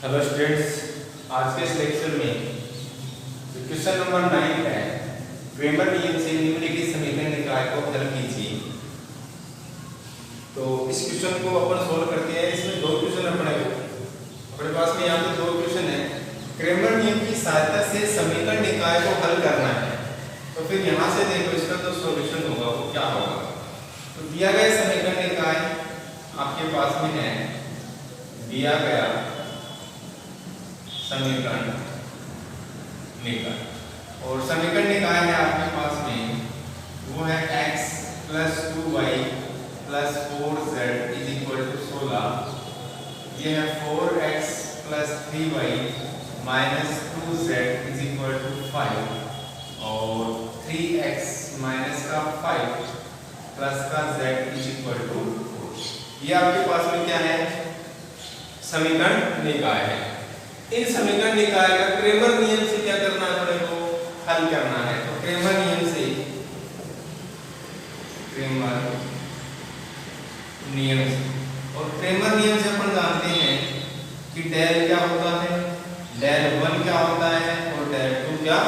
Hello students, आज के इस लेक्चर में जो क्वेश्चन नंबर 9 है, क्रेमर नियम से निम्नलिखित समीकरण निकाय को हल कीजिए। तो इस क्वेश्चन को अपन सोल्व करते हैं। इसमें दो क्वेश्चन अपने पास में यहाँ पे दो क्वेश्चन है। क्रेमर नियम की सहायता से समीकरण निकाय को हल करना है। तो फिर यहाँ से देखो इसका जो सॉल्यूशन होगा वो क्या होगा। तो दिया गया समीकरण निकाय आपके पास में है, दिया गया समीकरण निकाय, और समीकरण निकाय है आपके पास में वो है x + 2y + 4z = 16। ये है 4x + 3y - 2z = 5 और 3x - 5 + z = 4। ये आपके पास में क्या है, समीकरण निकाय है। इन समीकरण निकाय का क्रेमर नियम से क्या करना है, अपने को हल करना है। तो क्रेमर नियम से और क्रेमर नियम से अपन जानते हैं कि डेल क्या होता है, डेल 1 क्या होता है और डेल 2 क्या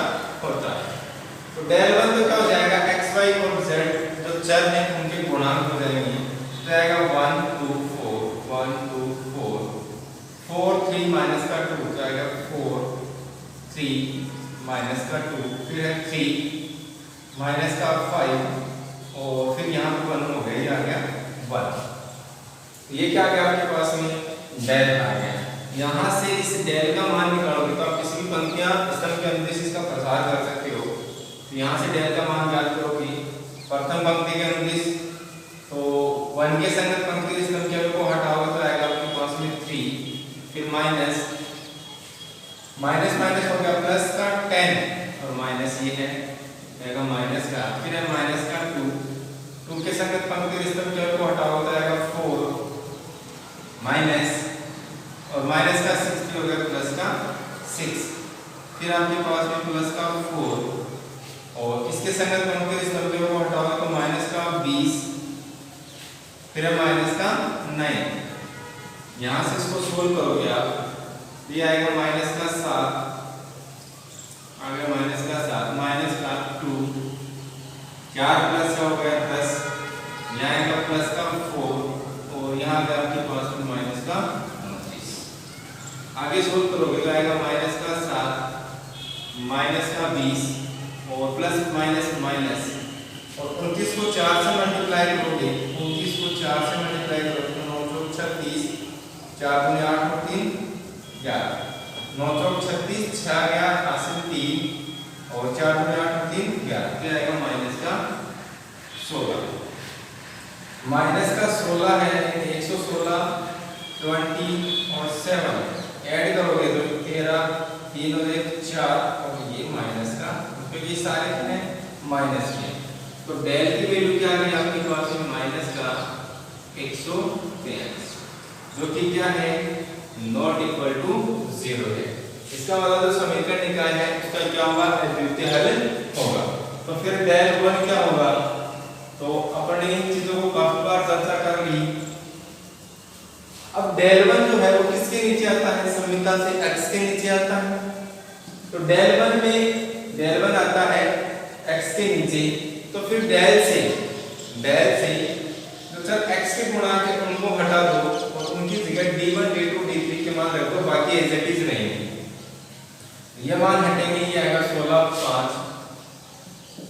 होता है। तो डेल 1 तो क्या हो जाएगा, x y और z जो चर हैं उनके गुणांक हो जाएंगे। तो आएगा 1 2 4 1 2 4 4 3 माइनस का 2 जाएगा 4 3 माइनस का 2, फिर है 3 माइनस का 5 और फिर यहाँ पे 1 हो गया, ये आ गया 1। ये क्या आ गया आपके पास में, डेल आ गया। यहाँ से इस डेल का मान निकालोगे तो आप किसी भी पंक्तियाँ स्तंभ के अनुदेश इसका प्रसार कर सकते हो। तो यहाँ से डेल का मान ज्ञात करोगे, प्रथम पंक्ति के अनुदेश तो 1 के संगत पंक्ति के स्तंभ के को हटाओगे तो आएगा आपके पास में 3, फिर माइनस हो गया प्लस का 10 और माइनस ये है माइनस का, फिर है माइनस का 2 के संगत पंक्ति स्तंभ के को हटाओगे तो आएगा 4 माइनस और माइनस का 6 हो गया प्लस का 6, फिर आपके पास में प्लस का 4 और इसके संगत पंक्ति स्तंभ के को हटाओगे तो माइनस का 20, फिर है माइनस का 9। यहाँ से इसको सोल्व करोगे आप, ये आएगा माइनस का 7, आ गया माइनस का 7, माइनस का 2, 4 प्लस का हो गया 10, यहाँ आएगा प्लस का 4 और यहाँ पे आपके पास में माइनस का 29। आगे सोल्व करोगे तो आएगा माइनस का 7, माइनस का 20 और प्लस माइनस माइनस और 29 को 4 से मल्टीप्लाई करोगे, 29 को 4 से मल्टीप्लाई करोगे तो 936, 4 दूनी 8 और 3 11, 936 6 गया हासिल 3 और 4 दूनी 8 और 3 11, फिर आएगा माइनस का 16। माइनस का 16 है 116 20 और 7 ऐड करोगे तो 13 3 और 1 4 और ये माइनस का, क्योंकि ये सारे हैं माइनस के। तो डेल की वैल्यू क्या है आपके पास में, माइनस का 143, जो कि क्या है, नॉट इक्वल टू 0 है। इसका मतलब जो समीकरण निकाय है उसका क्या होगा, अद्वितीय हल होगा। तो फिर डेल 1 क्या होगा, तो अपन ने इन चीजों को काफी बार चर्चा कर ली। अब डेल 1 जो है वो किसके नीचे आता है, समीकरण से x के नीचे आता है। तो डेल 1 में डेल 1 आता है x के नीचे, तो फिर डेल से जो सर x के गुणांक है उनको हटा दो और उनकी जगह d1 d2 d3 के मान रखो, बाकी एज इट इज रहेंगे। ये मान हटेंगे, ये आएगा 16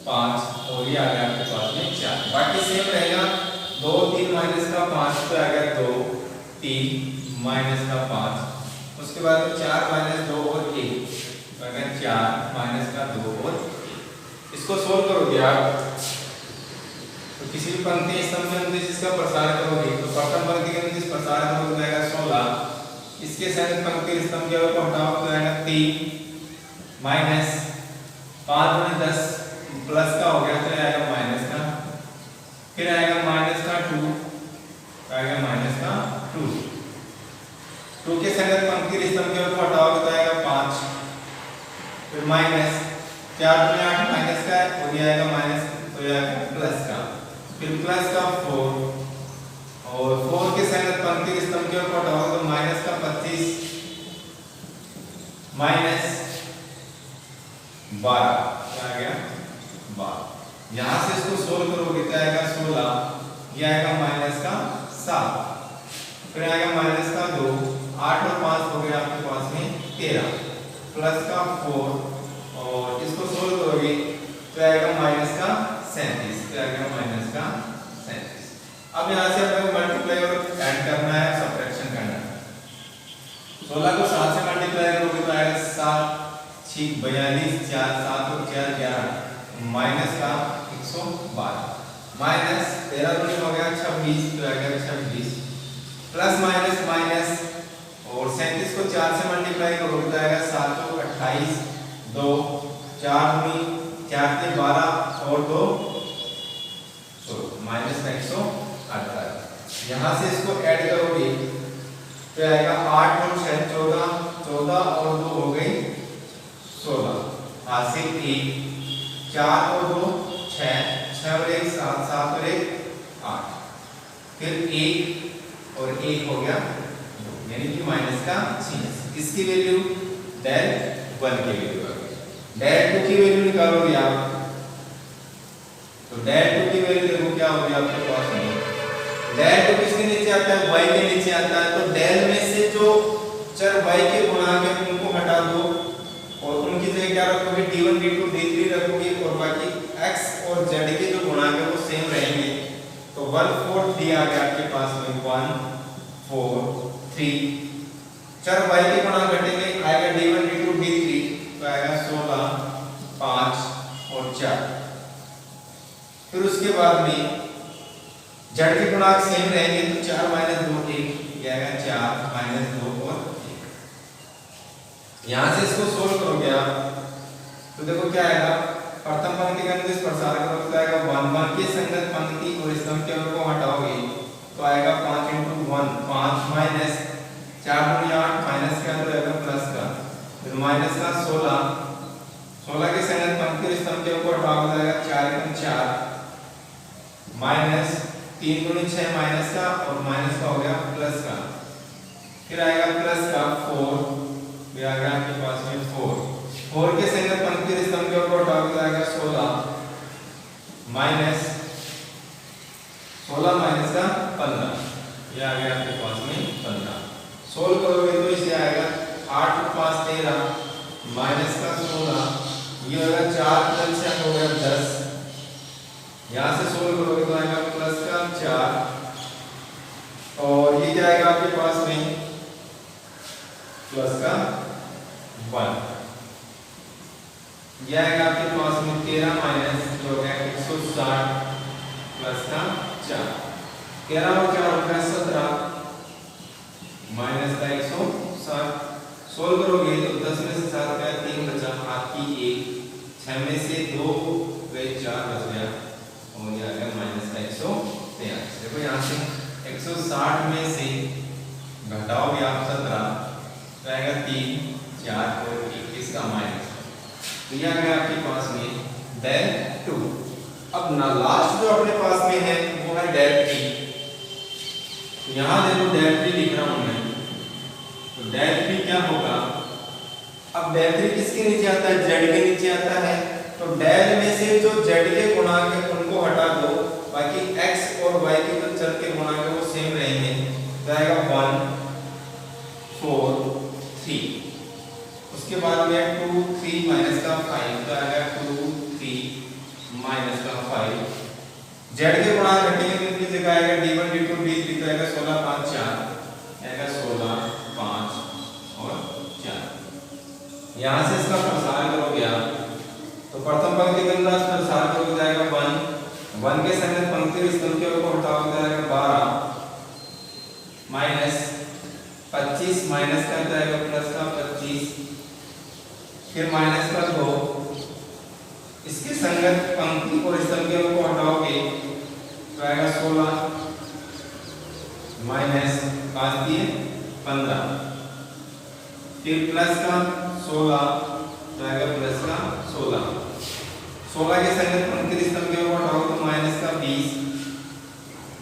5 और ये आ गया आपके पास में 4, बाकी सेम रहेगा। 2 3 माइनस का 5 तो आएगा 2 3 माइनस का 5, उसके बाद 4 माइनस 2 और 1 तो आएगा 4 माइनस का 2 और 1। इसको सोल्व करोगे आप तो किसी भी पंक्ति स्तंभ के अनुदेश इसका प्रसार करोगे तो प्रथम पंक्ति के अनुदेश प्रसार करोगे तो आएगा 16, इसके संगत पंक्ति स्तंभ के को हटाओ तो आएगा 3 माइनस 5 में 10 प्लस का हो गया तो आएगा माइनस का, फिर आएगा माइनस का 2 आएगा माइनस का 2 के संगत पंक्ति स्तंभ के को हटाओगे तो आएगा 5, फिर माइनस 4 में 8 माइनस का और ये आएगा माइनस तो ये आएगा प्लस का, फिर प्लस का 4 और 4 के संगत पंक्ति स्तंभ के को हटाओगे तो माइनस का 25 माइनस 12, क्या आ गया 12। यहां से इसको सोल्व करोगे तो आएगा 16, ये आएगा माइनस का 7, फिर आएगा माइनस का 2, 8 और 5 हो गया आपके पास में 13, प्लस का 4 और इसको सोल्व करोगे तो आएगा माइनस का 37, तो आएगा माइनस का 37। अब यहां से हमें मल्टीप्लाई और ऐड करना है, सब्ट्रैक्शन करना है। 16 को 7 से मल्टीप्लाई करोगे तो आएगा 7 6 42, 4 7 और 4 11, माइनस का 112, माइनस 13 दूनी हो गया 26, तो आएगा 26, प्लस माइनस माइनस और 37 को 4 से मल्टीप्लाई करोगे तो आएगा 7 को 28, 2 4 दूनी 4 के 12 और 2 तो माइनस का 128। यहाँ से इसको ऐड करोगे तो आएगा 8 और 6 14, 14 और 2 हो गई 16, हासिल 1, 4 और 2 6, 6 और 1 7, 7 और 1 8, फिर 1 और 1 हो गया 2, यानी कि माइनस का 6। इसकी वैल्यू डेल 1 की वैल्यू आ गई। डेल 2 की वैल्यू निकालोगे आप तो डेल 2 की वैल्यू देखो क्या होगी आपके पास में। डेल 2 किसके नीचे आता है, y के नीचे आता है, तो डेल में से जो चर y के गुणांक है उनको हटा दो और उनकी जगह क्या रखोगे, d1 d2 d3 रखोगे और बाकी x और z के जो गुणांक है वो सेम रहेंगे। तो 1 4 3 आ गया आपके पास में 1 4 3, चर y के गुणांक घटेंगे आएगा d1 d2 d3 तो आएगा 16 5 और 4, फिर उसके बाद में z के गुणांक सेम रहेंगे तो 4 - 2 1, ये आएगा 4 - 2 और 1। यहां से इसको सोल्व करोगे आप तो देखो क्या आएगा, प्रथम पंक्ति का अनुदिश प्रसार करोगे तो आएगा 1 1 के संगत पंक्ति और स्तंभ के को हटाओगे तो आएगा 5 × 1 5 माइनस 4 × 8 माइनस का तो आएगा प्लस का, फिर माइनस का 16 16 के संगत पंक्ति और स्तंभ के को हटाओगे तो आएगा 4 × 4 माइनस 3 × 6 माइनस का और माइनस का हो गया प्लस का, फिर आएगा प्लस का 4, फिर आ गया आपके पास में 4 के संगत पंक्ति और स्तंभ के ऊपर हटाओगे तो आएगा 16 माइनस 16 माइनस का 15, ये आ गया आपके पास में 15। सोल्व करोगे तो इसे आएगा 8 × 5 13 माइनस का 16, ये होगा 4 + 6 हो गया 10, यहाँ से सोल्व करोगे तो आएगा प्लस का 4 और ये क्या आएगा आपके पास में प्लस का 1, ये आएगा आपके पास में 13 माइनस जो हो गया 160 प्लस का 4, 13 और 4 हो गया 17 माइनस का 160। सोल्व करोगे तो 10 में से 7 गया 3 बचा, हाथ की 1, 6 में से 2 गए 4 बच गया और ये आ गया माइनस का 143। देखो यहाँ से 160 में से घटाओगे आप 17 तो आएगा 3 4 और 1 इसका माइनस, तो ये आ गया आपके पास में डेल 2। अब ना लास्ट जो अपने पास में है वो है डेल 3, तो यहाँ देखो डेल 3 लिख रहा हूँ मैं, तो डेल 3 क्या होगा, अब डेल 3 किसके नीचे आता है, z के नीचे आता है, तो डेल में से जो z के गुणांक है उनको हटा दो, बाकी x और y के जो चर के गुणांक है वो सेम रहेंगे, तो आएगा 1 4 3, उसके बाद में 2 3 माइनस का 5 तो आएगा 2 3 माइनस का 5, z के गुणांक घटेंगे तो इनकी जगह आएगा d1 d2 d3 तो आएगा 16 5 4, आएगा 16 5 और 4। यहाँ से इसका प्रसार करोगे आप तो प्रथम पंक्ति के अंदर प्रसार करोगे तो आएगा 1 के संगत पंक्ति और स्तंभ के को हटाओगे तो आएगा 12 माइनस 25 माइनस का तो आएगा प्लस का 25, फिर माइनस का 2, इसके संगत पंक्ति और स्तंभ के को हटाओगे तो आएगा 16 माइनस 5 दिए 15, फिर प्लस का 16 तो आएगा प्लस का 16, 16 के संगत पंक्ति स्तंभ के ऊपर हटाओ तो माइनस का 20,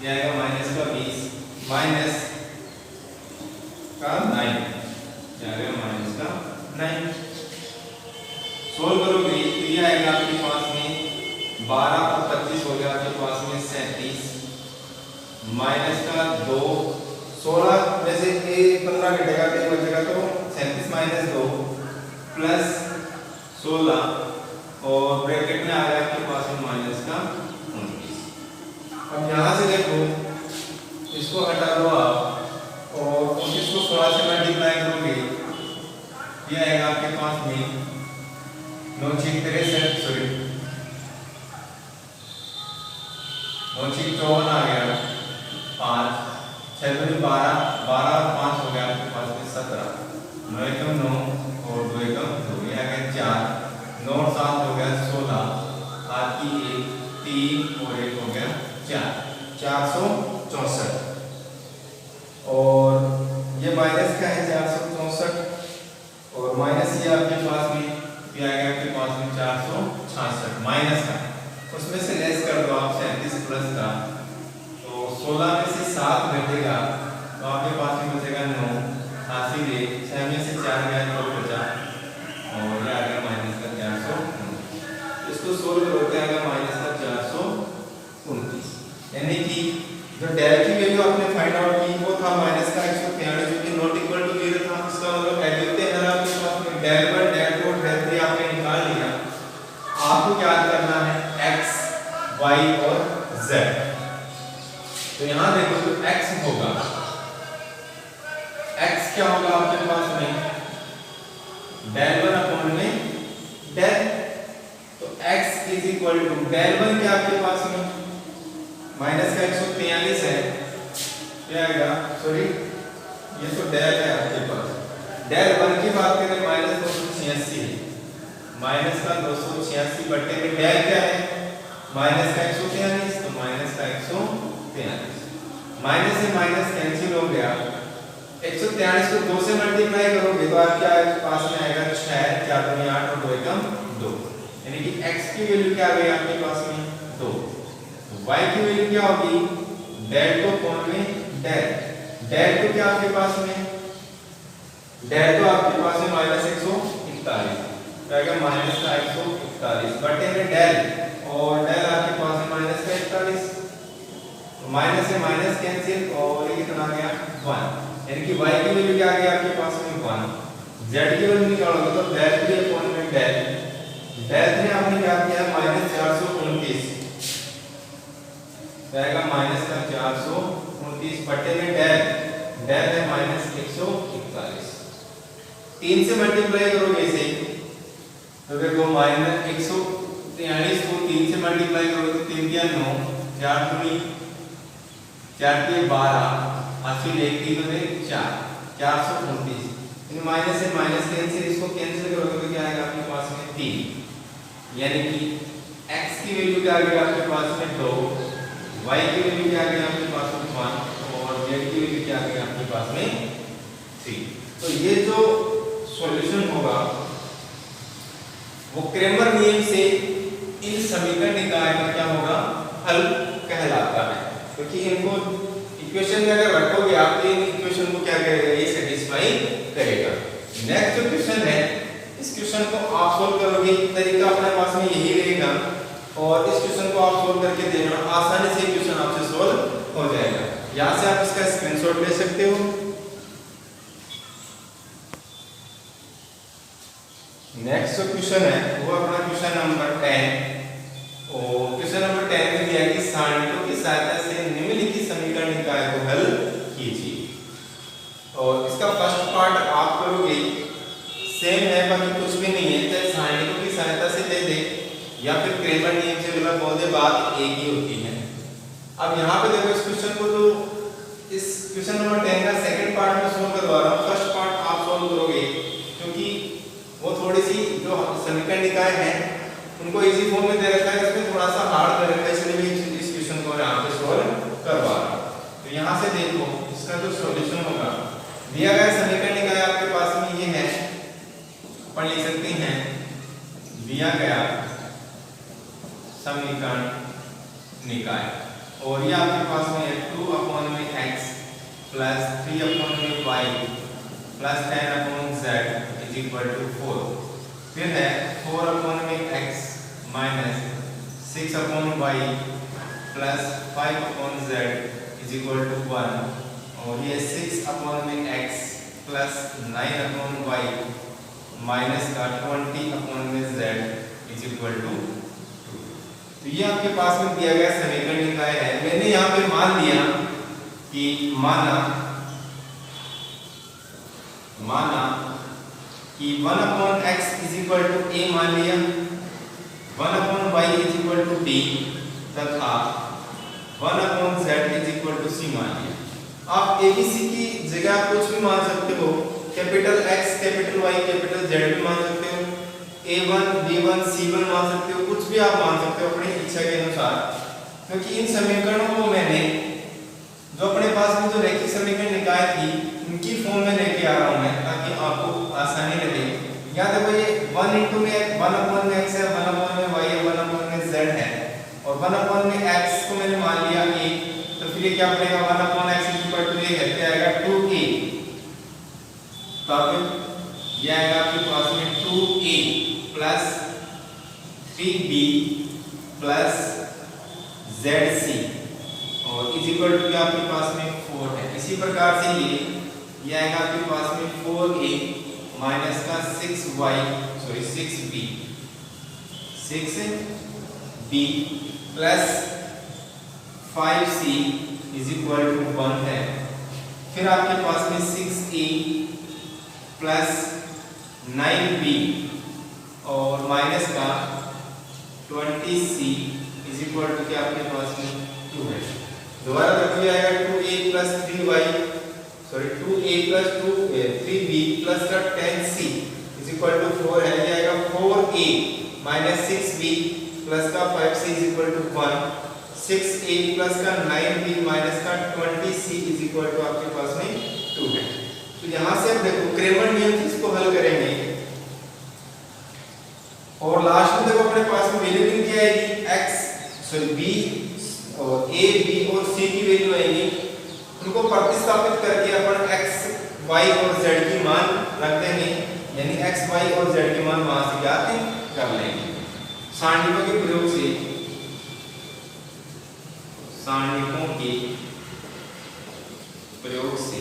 ये आएगा माइनस का 20 माइनस का 9, ये आएगा माइनस का 9। 12 और 25 हो गया आपके पास में 37 माइनस का 2 16 में से 15 घटेगा 3 बचेगा तो 37 माइनस 2 प्लस 16 और ब्रैकेट में आ गया आपके पास में माइनस का 29। अब यहाँ से देखो इसको हटा दो आप और 29 को 16 से मल्टीप्लाई करोगे ये आएगा आपके पास में 9 6 63 सॉरी 9 6 54 आ गया 5 6 2 12 12 और 5 हो गया आपके पास में 17 9 एकम 9 और 2 एकम 2 ये आ गया 4 9 और 7 हो गया 16 8 की 1 3 और 1 हो गया 4 464 और ये माइनस का है 464 और माइनस ये आपके पास में ये आ गया आपके पास में 466 माइनस का उसमें से लेस कर दो आप 37 प्लस का तो 16 में से 7 घटेगा तो आपके पास में बचेगा 9 80 ले 6 में से 4 गया तो बचा और ये आ गया माइनस का 429 इसको सोल्व करोगे आएगा माइनस का 429 यानी कि जो डेल की वैल्यू आपने फाइंड आउट की वो था माइनस का 143 जो कि नॉट इक्वल टू 0 था इसका मतलब एडिटिव है आपके पास में डेल 1 डेल 2 डेल 3 आपने निकाल लिया आपको क्या करना है x y और z तो यहां देखो तो x होगा x क्या होगा आपके पास में डेल 1 अपॉन में डेल तो x is equal to del 1 क्या आपके पास में माइनस का 143 है क्या आएगा सॉरी ये तो डेल है आपके पास डेल 1 की बात करें माइनस 286 है माइनस का 286 बटे में डेल क्या है माइनस का 143 तो माइनस का 143 माइनस से माइनस कैंसिल हो गया 143 को 2 से मल्टीप्लाई करोगे तो आपके पास में आएगा 6 4 दूनी 8 और 2 एकम 2 यानी कि x की वैल्यू क्या आ गई आपके पास में 2 y की वैल्यू क्या होगी डेल को कोण में डेल डेल तो क्या आपके पास में डेल तो आपके पास में माइनस 141 आएगा माइनस का 141 बटे में डेल और डेल आपके पास में माइनस का 41 तो माइनस से माइनस कैंसिल और ये कितना आ गया 1 यानी कि y की वैल्यू क्या आ गई आपके पास में 1 z की वैल्यू निकालोगे तो डेल 3 अपॉन में डेल डेल 3 आपने क्या किया माइनस 429 आएगा माइनस का 429 बटे में डेल डेल है माइनस 141 3 से मल्टीप्लाई करोगे इसे तो देखो माइनस 143 को 3 से मल्टीप्लाई करोगे तो 3 दिया 9 4 दूनी 4 के 12 80 ले 3 में 4 429 इन माइनस से माइनस कैंसिल इसको कैंसिल करोगे तो क्या आएगा आपके पास में 3 यानी कि x की वैल्यू क्या आ गई आपके पास में 2 y की वैल्यू क्या आ गई आपके पास में 1 और z की वैल्यू क्या आ गई आपके पास में 3 तो ये जो सॉल्यूशन होगा वो क्रेमर नियम से इन समीकरण निकाय का क्या होगा हल कहलाता है क्योंकि इनको इक्वेशन में अगर रखोगे आप तो इन इक्वेशन को क्या करेगा ये सेटिस्फाई करेगा। नेक्स्ट जो क्वेश्चन है इस क्वेश्चन को आप सोल्व करोगे तरीका अपने पास में यही रहेगा और इस क्वेश्चन को आप सोल्व करके देना आसानी से क्वेश्चन आपसे सोल्व हो जाएगा। यहाँ से आप इसका स्क्रीनशॉट ले सकते हो। नेक्स्ट जो क्वेश्चन है वो अपना क्वेश्चन नंबर 10 और क्वेश्चन नंबर 10 में दिया कि सारणिकों की सहायता से निम्नलिखित समीकरण निकाय को हल कीजिए और इसका फर्स्ट पार्ट आप करोगे सेम है बाकी कुछ भी नहीं है चाहे सारणिकों की सहायता से दे दे या फिर क्रेमर नियम से मतलब बोल दे बात एक ही होती है। अब यहाँ पे देखो इस क्वेश्चन को तो इस क्वेश्चन नंबर 10 का सेकंड पार्ट में सोल्व करवा रहा हूँ फर्स्ट पार्ट आप सोल्व करोगे क्योंकि वो थोड़ी सी जो समीकरण निकाय है उनको इजी फॉर्म में दे रखा है इसमें थोड़ा सा हार्ड दे रखा है इसलिए मैं इस क्वेश्चन को यहाँ पे सोल्व करवा रहा हूँ। तो यहाँ से देखो इसका जो सॉल्यूशन होगा दिया गया समीकरण निकाय आपके पास में ये है अपन लिख सकते हैं दिया गया समीकरण निकाय और ये आपके पास में 2 अपॉन में x प्लस 3 अपॉन में y plus 10 upon z is equal to 4 फिर है 4 अपॉन में x minus 6 6 upon Y plus 5 upon Z is equal to 1 और ये 6 अपॉन में x plus 9 upon Y minus का 20 अपॉन में z इज इक्वल टू 2। तो ये आपके पास में दिया गया समीकरण निकाय है। मैंने यहाँ पे मान लिया कि माना कि 1 upon x is equal to a मान लिया, 1 upon y is equal to b तथा 1 upon z is equal to c मान लिया। आप ABC की जगह कुछ भी मान सकते हो, capital X capital Y capital Z भी मान सकते हो, A1 B1 C1 मान सकते हो, कुछ भी आप मान सकते हो अपनी इच्छा के अनुसार, क्योंकि इन समीकरणों को मैंने जो अपने पास में जो रैखिक समीकरण निकाय थी उनकी फॉर्म में लेके आ रहा हूं मैं, ताकि आपको आसानी लगे। याद है भाई 1 into में 1 अपॉन में x है, 1 अपॉन में y है, 1 अपॉन में z है और 1 अपॉन में x को मैंने मान लिया a, तो फिर ये क्या बनेगा 1 अपॉन x इक्वल टू ये कहते आएगा 2a। तब ये आएगा आपके पास में 2a plus 3b plus zc और इज इक्वल टू आपके पास में 4 है। इसी प्रकार से ये आएगा आपके पास में 4a माइनस का 6b plus 5c is equal to 1 है। फिर आपके पास में 6a प्लस 9b और माइनस का 20c इज इक्वल टू क्या आपके पास में 2 है। दोबारा रखिए आएगा 2a प्लस 3b प्लस का 10c इज इक्वल टू 4 है। ये आएगा 4a माइनस 6b प्लस का 5c is equal to 1, 6a plus का 9b माइनस का 20c इज इक्वल टू आपके पास में 2 है। तो यहाँ से आप देखो क्रेमर नियम से इसको हल करेंगे और लास्ट में देखो अपने पास में वैल्यू क्या आएगी b और a b और c की वैल्यू आएगी, उनको प्रतिस्थापित करके अपन x y और z की मान रख देंगे, यानी x y और z की मान वहां से ज्ञात कर लेंगे सारणिकों के प्रयोग से। सारणिकों के प्रयोग से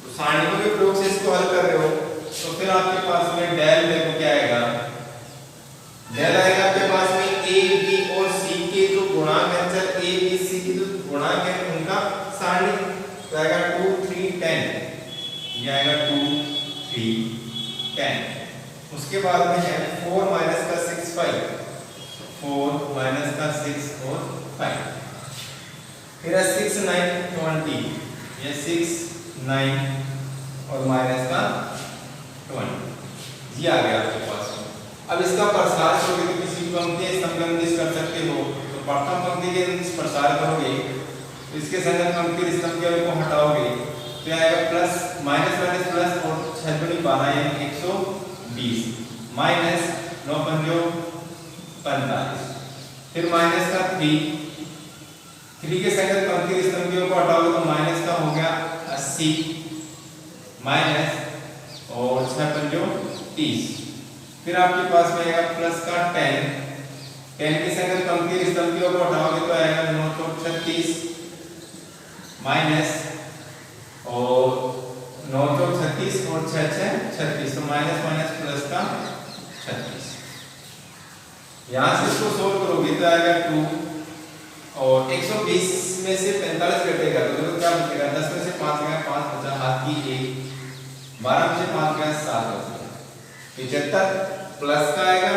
तो सारणिकों के प्रयोग से इसको हल कर रहे हो तो फिर आपके पास में डेल देखो क्या आएगा, डेल आएगा आपके पास में a b और c के जो गुणांक है, चल a b c के जो गुणांक है उनका सारणी तो आएगा 2 3 10, ये आएगा 2 3 10। उसके बाद में है 4 माइनस का 6 5, 4 माइनस का 6 और 5, फिर है 6 9 20, ये 6 9 और माइनस का 20, ये आ गया आपके पास में। अब इसका प्रसार करोगे तो किसी पंक्ति स्तंभ कर सकते हो, तो प्रथम पंक्ति के प्रसार करोगे तो इसके संगत पंक्ति स्तंभ को हटाओगे तो आएगा प्लस माइनस माइनस प्लस और 6 दूनी 12 यानी 120 माइनस 9 पंजो 45, फिर माइनस का 3 के संगत पंक्ति स्तंभ को हटाओगे तो माइनस का हो गया 80 माइनस और 6 पंजो 30, फिर आपके पास में आएगा प्लस का 10 के संगत पंक्ति स्तंभ को हटाओगे तो आएगा 9 चौक 36 माइनस और 9 चौक 36 और 6 6 36, तो माइनस माइनस प्लस का 36। यहाँ से इसको सोल्व करोगे तो आएगा 2 और 120 में से 45 घटेगा तो देखो क्या बचेगा, 10 में से 5 गया 5 बचा हाथ की 1, 12 में से 5 गया 7 बचा 75 प्लस का आएगा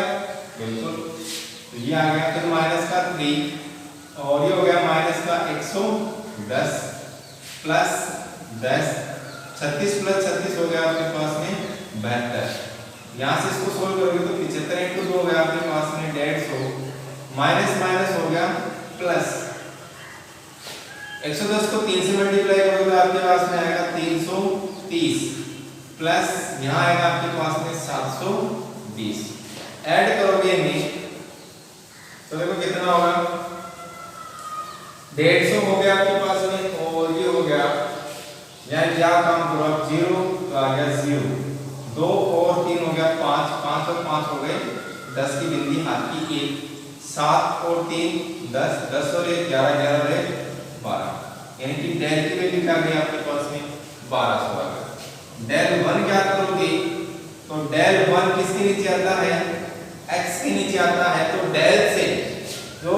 बिल्कुल, तो ये आ गया। फिर माइनस का 3 और ये हो गया माइनस का 110 प्लस 10, 36 प्लस 36 हो गया आपके पास में 72। यहाँ से इसको सोल्व करोगे तो 75 इंटू 2 हो गया आपके पास में 150 माइनस माइनस हो गया प्लस 110 को 3 से मल्टीप्लाई करोगे तो आपके पास में आएगा 330 प्लस यहाँ आएगा आपके पास में 720, ऐड करोगे इन्हें तो देखो कितना होगा 150 हो गया आपके पास में और ये हो गया, यानी क्या काम करो आप 0 तो आ गया 0, 2 और 3 हो गया 5, 5 और 5 हो गए 10 की गिनती हाथ की 1, 7 और 3 10, 10 और 1 11, 11 और 1 12, यानी कि डेल की वैल्यू क्या गई आपके पास में 1200 आ गया। डेल 1 क्या करोगे तो डेल 1 किसके नीचे आता है x के नीचे आता है, तो डेल से जो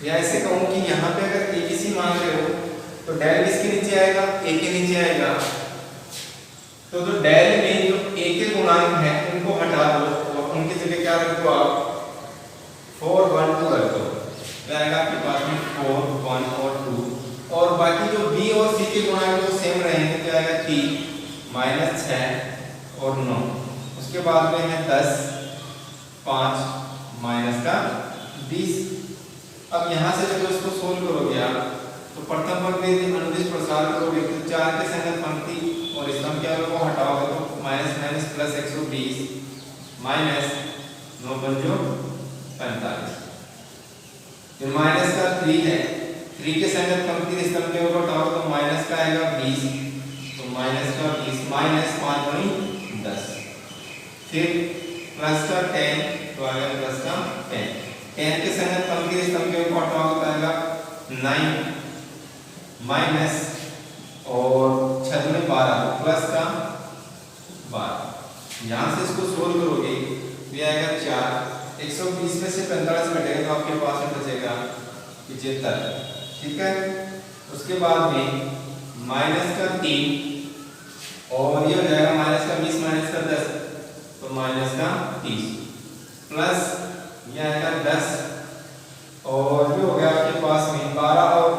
या ऐसे कहूं कि यहाँ पे अगर ABC मांग रहे हो तो डेल किसके नीचे आएगा a के नीचे आएगा, तो जो डेल में जो a के गुणांक हैं उनको हटा दो और उनकी जगह क्या रख दो आप 4 1 2 रख दो, तो आएगा आपके पास में 4 1 और 2, और बाकी जो b और c के गुणांक वो सेम रहेंगे, तो आएगा 3 -6 और 9, उसके बाद में है 10 5 माइनस का 20। अब यहाँ से जब इसको सोल्व करोगे आप तो प्रथम पंक्ति अनुदिश प्रसार करोगे तो 4 के संगत पंक्ति और स्तंभ के अंक को हटाओगे तो माइनस माइनस प्लस 120 माइनस 9 पंजो 45, फिर माइनस का 3 है, 3 के संगत पंक्ति स्तंभ के ऊपर हटाओगे तो माइनस का आएगा 20, तो माइनस का 20 माइनस 5 गुनी 10, फिर प्लस का 10 तो आएगा प्लस का 10, 10 के संगत पंक्ति स्तंभ के ऊपर हटाओगे तो आएगा 9 माइनस और 6 में 12 प्लस का 12, यहाँ से इसको सोल्व करोगे ये आएगा 4, 120 में से 45 घटेगा तो आपके पास में बचेगा 75, ठीक है। उसके बाद में माइनस का 3 और ये हो जाएगा माइनस का 20 माइनस का 10 तो माइनस का 30 प्लस ये आएगा 10 और ये हो गया आपके पास में 12 और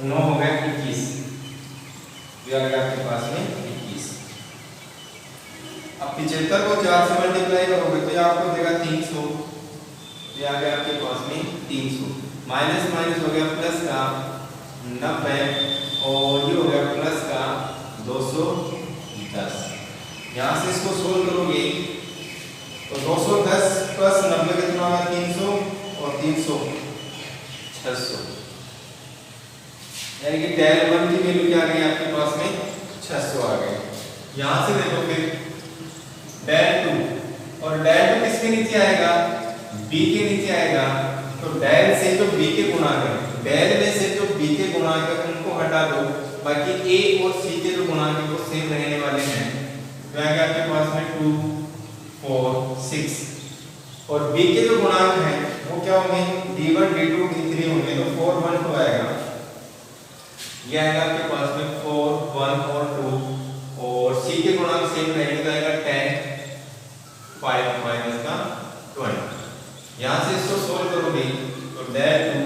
9 हो गया 21, ये आ गया आपके पास में 21। अब 75 को 4 से मल्टीप्लाई करोगे तो ये आपको देगा 300, ये आ गया आपके पास में 300, माइनस माइनस हो गया प्लस का 90 और ये हो गया प्लस का 210। यहाँ से इसको सोल्व करोगे तो 210 प्लस 90 कितना होगा 300 और 300 600, यानी कि डेल 1 की वैल्यू क्या आ गई आपके पास में 600 आ गई। यहाँ से देखो फिर डेल 2 और डेल 2 किसके नीचे आएगा b के नीचे आएगा, तो डेल से जो b के गुणांक है डेल में से जो b के गुणांक है उनको हटा दो, बाकी a और c के जो गुणांक है वो सेम रहने वाले हैं, तो आएगा आपके पास में 2 4 6 और b के जो गुणांक हैं वो क्या होंगे d1 d2 d3 होंगे, तो 4 1 2 आएगा, ये आएगा आपके पास में 4 1 और 2 और c के गुणांक सेम रहेंगे, तो आएगा 10 5 माइनस का 20। यहाँ से इसको सोल्व करोगे तो डेल 2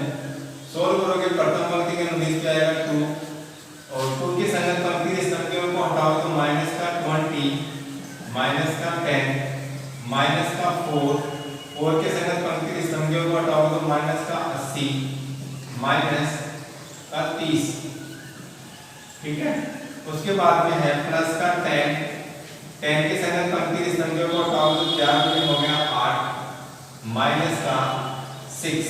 सोल्व करोगे प्रथम पंक्ति के अनुदिश क्या आएगा 2 और 2 के संगत पंक्ति स्तंभ के को हटाओ तो माइनस का 20 माइनस का 10 माइनस का 4 के संगत पंक्ति स्तंभ के को हटाओ तो माइनस का 80 माइनस का 30, ठीक है। उसके बाद में है प्लस का 10 के संगत पंक्ति स्तंभ को हटाओ तो 4 में हो गया 8 माइनस का 6,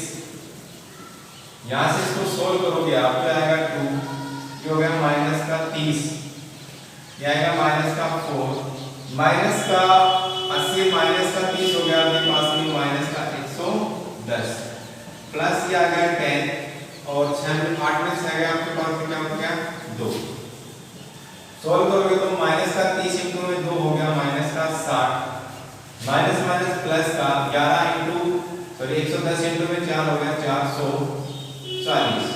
यहाँ से इसको सोल्व करोगे आप क्या आएगा 2, ये हो गया माइनस का 30, ये आएगा माइनस का 4 माइनस का 80 माइनस का 30 हो गया आपके पास में माइनस का 110 प्लस ये आ गया 10 और 6 में 8 में से आ गया आपके पास में क्या हो गया 2, सोल्व करोगे तो माइनस का 30 इंटू में 2 हो गया माइनस का 60 माइनस माइनस प्लस का 11 इंटू सॉरी 110 इंटू में 4 हो गया 440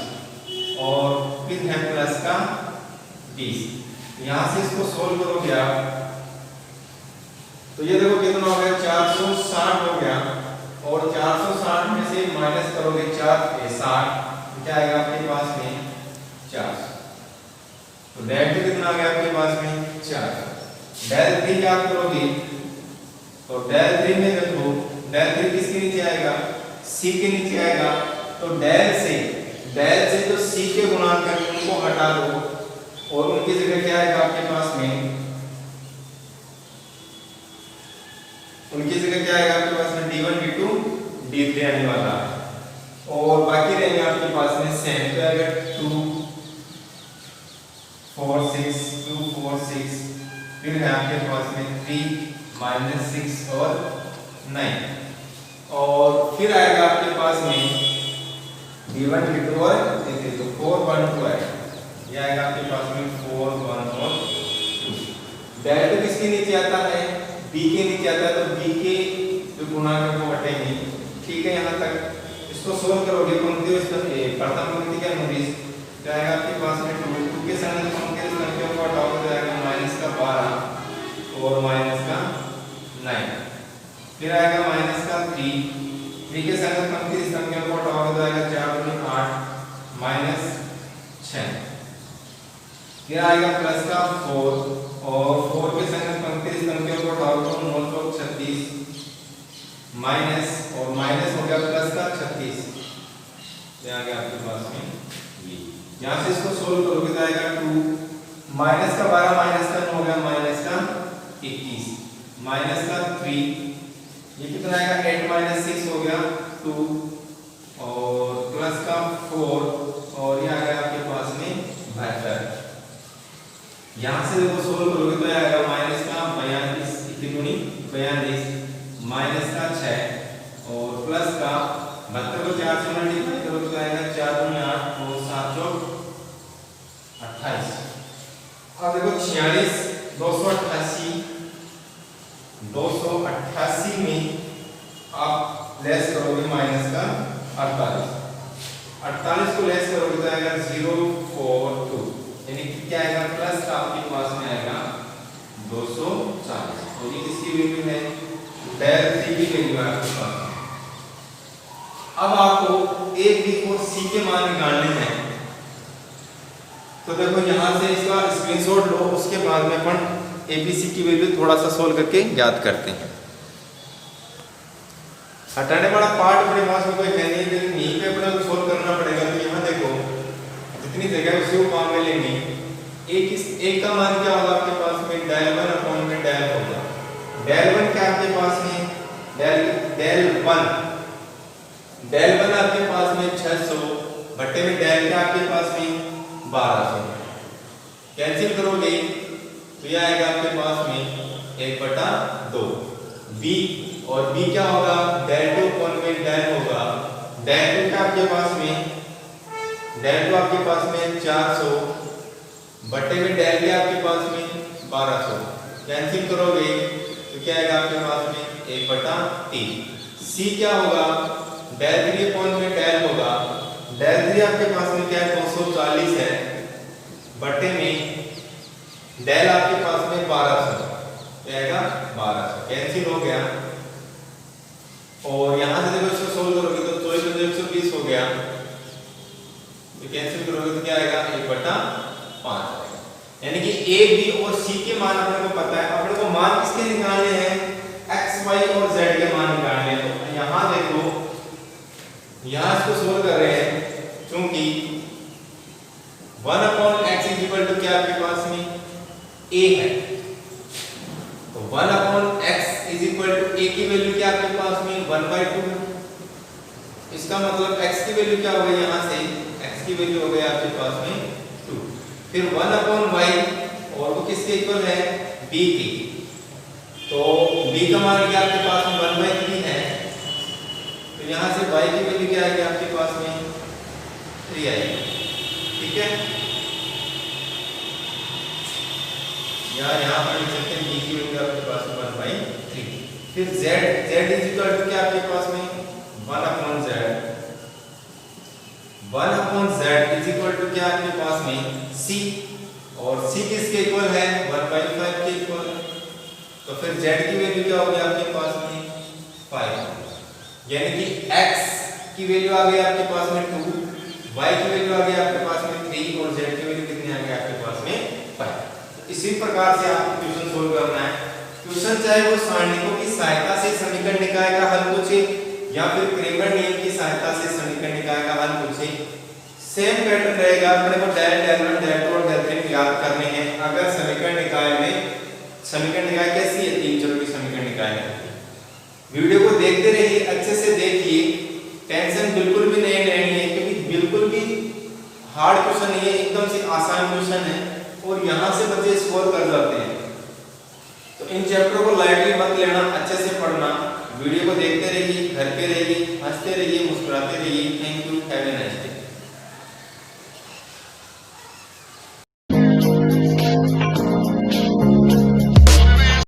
और फिर है प्लस का 20। यहाँ से इसको सोल्व करोगे आप तो ये देखो कितना हो गया 460 हो गया और 460 में से माइनस करोगे 60 क्या आएगा आपके पास में 400, तो डेल 2 कितना आ गया आपके पास में 4। डेल 3 याद करोगे तो डेल 3 में देखो डेल 3 किसके नीचे आएगा c के नीचे आएगा, तो डेल से जो c के गुणांक है उनको हटा दो और उनकी जगह क्या आएगा आपके पास में उनकी जगह क्या आएगा आपके पास में d1 d2 d3 आने वाला है और बाकी रहेंगे आपके पास में सेम, तो आएगा 2 4 6 2 4 6 फिर है आपके पास में 3 -6 और 9 और फिर आएगा आपके पास में d1 d2 और d3, तो 4 1 2 आएगा। ये आएगा आपके पास में 4 1 और 2। डेल टू किसके नीचे आता है, b के नीचे आता है, तो b के जो गुणांक है वो हटेंगे। ठीक है, यहाँ तक इसको सोल्व करोगे पंक्ति प्रथम पंक्ति का अनुदिश जाएगा आपके पास में 2 के संगत पंक्ति संख्या को हटाओ तो जाएगा माइनस का 12 और माइनस का 9। फिर आएगा माइनस का 3 के संगत पंक्ति संख्या को हटाओ तो जाएगा 4 दूनी 8 माइनस 6। फिर आएगा प्लस का 4 और 4 के संगत पंक्ति संख्या को हटाओ तो 9 चौक 36 माइनस और माइनस हो गया प्लस का 36। ये आ गया आपके पास में ये। यहाँ से इसको सोल्व करोगे तो आएगा 2 माइनस का 12 माइनस का 9 हो गया माइनस का 21 माइनस का 3, ये कितना आएगा 8 माइनस 6 हो गया 2 और प्लस का 4 और ये आ गया आपके पास में 72। यहाँ से देखो सोल्व करोगे तो आएगा माइनस का 42 42 माइनस का 6 और प्लस का 72 को 4 से मल्टीप्लाई करो तो आएगा 4 दूनी 8 और 7 चौक 28। अब देखो 46 288 में आप लेस करोगे माइनस का 48 को लेस करोगे तो आएगा 042, यानी कि क्या आएगा प्लस का आपके पास में आएगा 240। और ये किसकी वैल्यू है, डेल थ्री की वैल्यू है आपके पास। अब आपको a b और c के मान निकालने हैं, तो देखो यहाँ से इसका स्क्रीनशॉट लो, उसके बाद में अपन a b c की वैल्यू थोड़ा सा सोल्व करके याद करते हैं। हटाने वाला पार्ट अपने पास में कोई है नहीं, लेकिन यहीं पे अपने को सोल्व करना पड़ेगा। तो यहाँ देखो जितनी जगह उसी को काम में लेंगे। एक का मान क्या होगा आपके पास में, डेल 1 अपॉन में डेल होगा। डेल 1 क्या आपके पास में, डेल 1 आपके पास में 600 बट्टे में डेल क्या आपके पास में 1200। कैंसिल करोगे तो यह आएगा आपके पास में 1/2। b और b क्या होगा, डेल 2 अपॉन में डेल होगा। डेल 2 क्या आपके पास में, डेल 2 आपके पास में 400 बट्टे में डेल क्या आपके पास में 1200। कैंसिल करोगे तो क्या आएगा आपके पास में 1/3। c क्या होगा, डेल 3 अपॉन में डेल होगा। डेल 3 आपके पास में क्या है 240 है बट्टे में डेल आपके पास में 1200, क्या आएगा 1200। कैंसिल हो गया और यहां से देखो इसको सोल्व करोगे तो 24 में 120 हो गया, तो कैंसिल करोगे तो क्या आएगा 1/5। यानी कि a b और c के मान अपने को पता है। अपने को मान किसके निकालने हैं, x y और z के मान निकालने हैं। तो यहां देखो, यहां इसको सोल्व कर रहे हैं क्योंकि 1/x इक्वल टू क्या आपके पास में a है, तो 1/x is equal to a की वैल्यू क्या आपके पास में 1/2। इसका मतलब x की वैल्यू क्या हो गई, यहां से x की वैल्यू हो गई आपके पास में 2। फिर 1/y और वो किसके इक्वल है, b की, तो b का मान क्या आपके पास में 1/3 है, तो यहां से y की वैल्यू क्या आएगी आपके पास में 3 आएगी। ठीक है, यहाँ पर लिख सकते हैं b की वैल्यू आपके पास में 1/3। फिर z इज इक्वल टू क्या आपके पास में 1/z इज इक्वल टू क्या आपके पास में c, और c किसके इक्वल है 1/5 के इक्वल। तो फिर z की वैल्यू क्या होगी आपके पास में 5, यानी कि x की वैल्यू आ गई आपके पास में 2, y की वैल्यू आ गई आपके पास में 3 और z की वैल्यू कितनी आ गई आपके पास में 5। इसी प्रकार से आपको क्वेश्चन सोल्व करना है। क्वेश्चन चाहे वो सारणिकों की सहायता से समीकरण निकाय का हल पूछे या फिर क्रेमर नियम की सहायता से समीकरण निकाय का हल पूछे, सेम पैटर्न रहेगा। अपने को डेल 1 डेल 2 और डेल 3 याद करने हैं। अगर समीकरण निकाय में, समीकरण निकाय कैसी है, 3 चरों की समीकरण निकाय है। वीडियो को देखते रहिए, अच्छे से देखिए, टेंशन बिल्कुल भी नहीं लेनी है क्योंकि बिल्कुल भी हार्ड क्वेश्चन नहीं है, एकदम से आसान क्वेश्चन है और यहाँ से बच्चे स्कोर कर जाते हैं। तो इन चैप्टर को लाइटली मत लेना, अच्छे से पढ़ना। वीडियो को देखते रहिए, घर पे रहिए, हंसते रहिए, मुस्कुराते रहिए। Thank you, have a nice day.